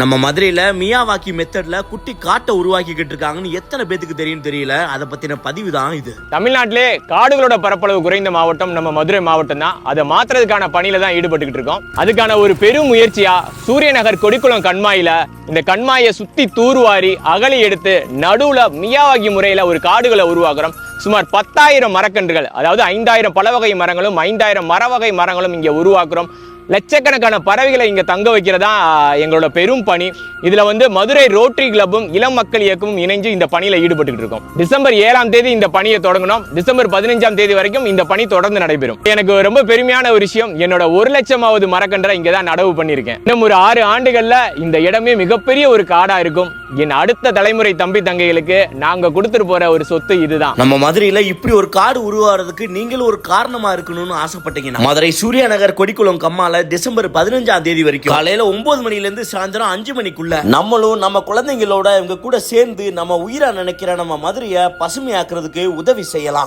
நம்ம மதுரையில மியாவாக்கி மெத்தட்ல குட்டி காட்டை உருவாக்கிக்கிட்டு இருக்காங்கன்னு எத்தனை பேத்துக்கு தெரியும் தெரியல. அதை பத்தின பதிவு தான் இது. தமிழ்நாட்டிலே காடுகளோட பரப்பளவு குறைந்த மாவட்டம் நம்ம மதுரை மாவட்டம் தான். அதை மாத்துறதுக்கான பணியில தான் ஈடுபட்டுக்கிட்டு இருக்கோம். அதுக்கான ஒரு பெரும் முயற்சியா சூரியநகர் கொடிக்குளம் கண்மாயில இந்த கண்மாயை சுத்தி தூர்வாரி அகலி எடுத்து நடுவுல மியாவாக்கி முறையில ஒரு காடுகளை உருவாக்குறோம். சுமார் 10,000 மரக்கன்றுகள், அதாவது 5,000 பலவகை மரங்களும் 5,000 மரவகை மரங்களும் இங்க உருவாக்குறோம். லட்சக்கணக்கான பறவைகளை இங்க தங்க வைக்கிறதா எங்களோட பெரும் பணி. இதுல மதுரை ரோட்டரி கிளப்பும் இளம் மக்கள் இயக்கமும் இணைஞ்சு இந்த பணியில ஈடுபட்டு இருக்கோம். டிசம்பர் 7ஆம் தேதி இந்த பணியை தொடங்கணும். டிசம்பர் 15ஆம் தேதி வரைக்கும் இந்த பணி தொடர்ந்து நடைபெறும். எனக்கு ரொம்ப பெருமையான ஒரு விஷயம், என்னோட 1,00,000வது மரக்கன்றை இங்கதான் நடவு பண்ணியிருக்கேன். இன்னும் ஒரு 6 ஆண்டுகள்ல இந்த இடமே மிகப்பெரிய ஒரு காடா இருக்கும். என் அடுத்த தலைமுறை தம்பி தங்கைகளுக்கு நாங்க கொடுத்துட்டு போற ஒரு சொத்து இதுதான். நம்ம மதுரையில இப்படி ஒரு காடு உருவாகிறதுக்கு நீங்களும் ஒரு காரணமா இருக்கணும்னு ஆசைப்பட்டீங்கன்னா மதுரை சூரியநகர் கொடிக்குளம் கம்மால டிசம்பர் 15ஆம் தேதி வரைக்கும் காலையில 9 மணில இருந்து சாயந்தரம் 5 மணிக்குள்ள நம்மளும் நம்ம குழந்தைங்களோட இவங்க கூட சேர்ந்து நம்ம உயிரா நினைக்கிற நம்ம மதுரையை பசுமையாக்குறதுக்கு உதவி செய்யலாம்.